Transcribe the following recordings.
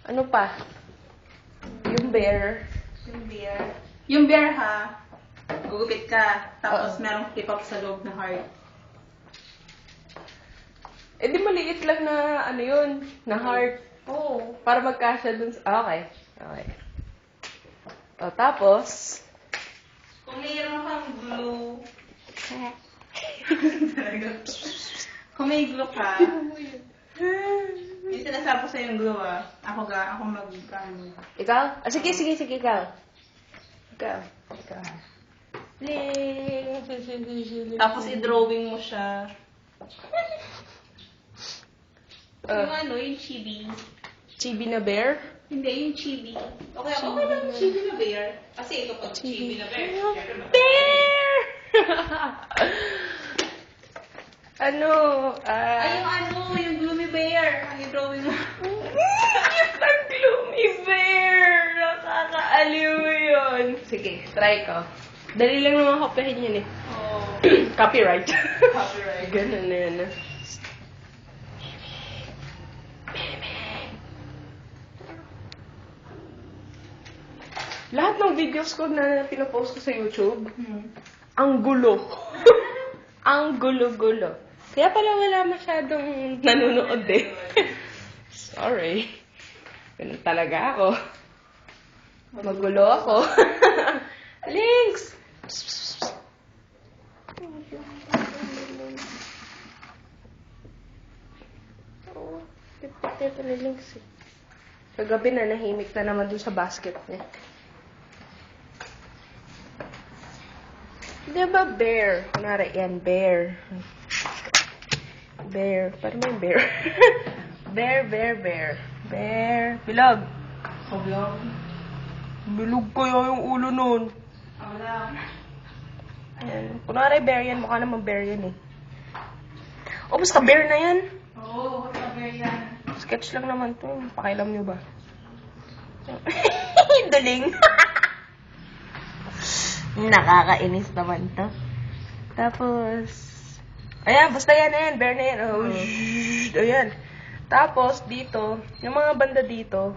Ano pa? Yung bear. Yung bear ha, gugupit ka, tapos merong tip-up sa loob na heart. Eh di maliit lang na ano yun, na heart. Oo. Para magkasya dun sa... Okay. Okay. O, tapos... Kung mayroon kang glue, kung may glue ka, yung sinasabi ko sa yung glue ako mag-ano. Ikaw? Ah, sige, ikaw. Ikaw. Tapos i-drawing mo siya. Yung ano, yung chibi. Chibi na bear? Hindi, yung chibi. Okay ba yung chibi na bear? Kasi ito pag chibi na bear. Bear! Ano? Ay, yung gloomy bear. Ang i-drawing mo. Ang gloomy bear! Nakakaaliw yun. Sige, try ko. Dali lang naman kopyahin yun eh. Oh. Copyright. Copyright. Ganun na yun. Lahat ng videos ko na pinapost ko sa YouTube, ang gulo. Ang gulo-gulo. Kaya pala wala masyadong nanonood eh. Sorry. Ganun talaga ako. Magulo ako. Links! Oo, pipit ito ni Links eh. Kagabi na nahimik na naman dun sa basket niya. Diba bear? Kunwari, yan, bear. Bear. Parang may bear. Bear. Bilog. Kablog. Bilog kaya yung ulo nun. Kablog. Ayan. Kunwari, bear yan. Mukha naman bear yan eh. O, basta bear na yan. Oo, basta bear yan. Sketch lang naman to. Pakialam nyo ba? Daling. Nakakainis naman to. Tapos, ayan, basta yan na yan. Bear na yan. Oh, ayan. Tapos, dito, yung mga banda dito,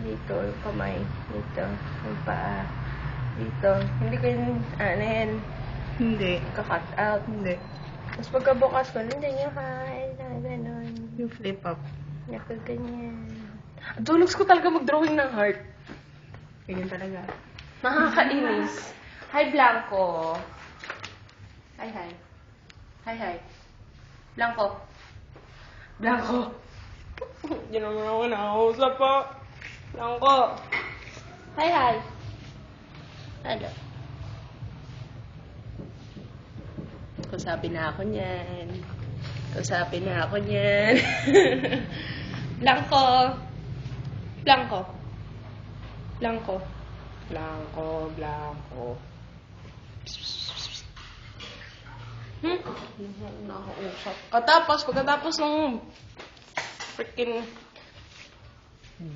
dito, yung kamay, dito, yung paa, dito. Hindi ko yun, ano yan, Hindi. kakat out. Hindi. Tapos pagkabukas ko, hindi yung hi, na gano'n. Yung flip up. Nakaganyan. Dulux ko talaga mag-drawing ng heart. Ganyan talaga. Nakakainis. Hi, Blanco. Hi. Blanco. Hindi naman ako nakausap pa. Blanco. Hi. Ano? Kausapin na ako niyan. Blanco. Nakausap. Pagkatapos ng freaking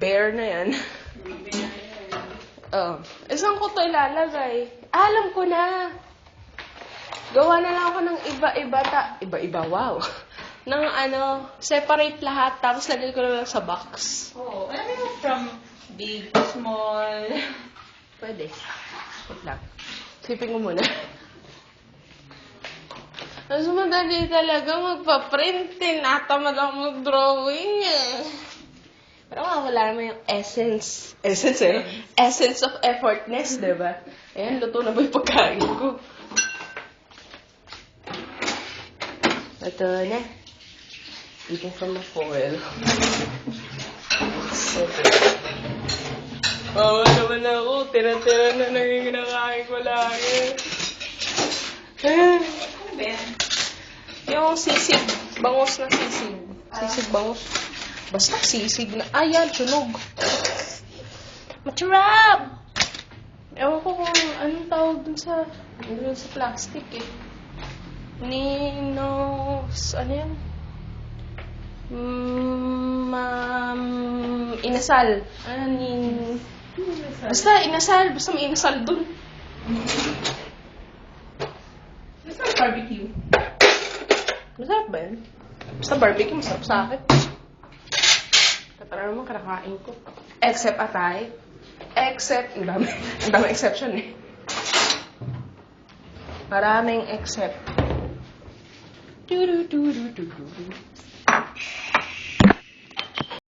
bear na yan. Isang ko to ilalagay. Alam ko na. Gawa na lang ako ng iba-iba, wow. Ng separate lahat, tapos lagay ko lang sa box. Oo. Alam mo from big to small. Pwede. Wait lang. Sipin ko muna. Mas madali talaga magpa-print. Tinatamad ako mag-drawing eh. Pero wala naman yung essence. Essence of effortness, diba? Ayan, luto na ba yung pagkain ko? Ito na. Eating from the foil. Naman ako. Tira-tira na naging kinakain ko lagi. Yung sisig. Bangus na sisig. Sisig bangus. Basta sisig na. Ayan, sunog. Macharap! Ewan ko kung anong tawag dun sa plastic eh. Ano yan? Inasal. Basta inasal. Basta may inasal dun. Basta barbecue. Masarap ba yan? Basta barbecue, masarap sa akin. Tara naman, kinakain ko. Except atay. Except, ang dami exception eh. Maraming except.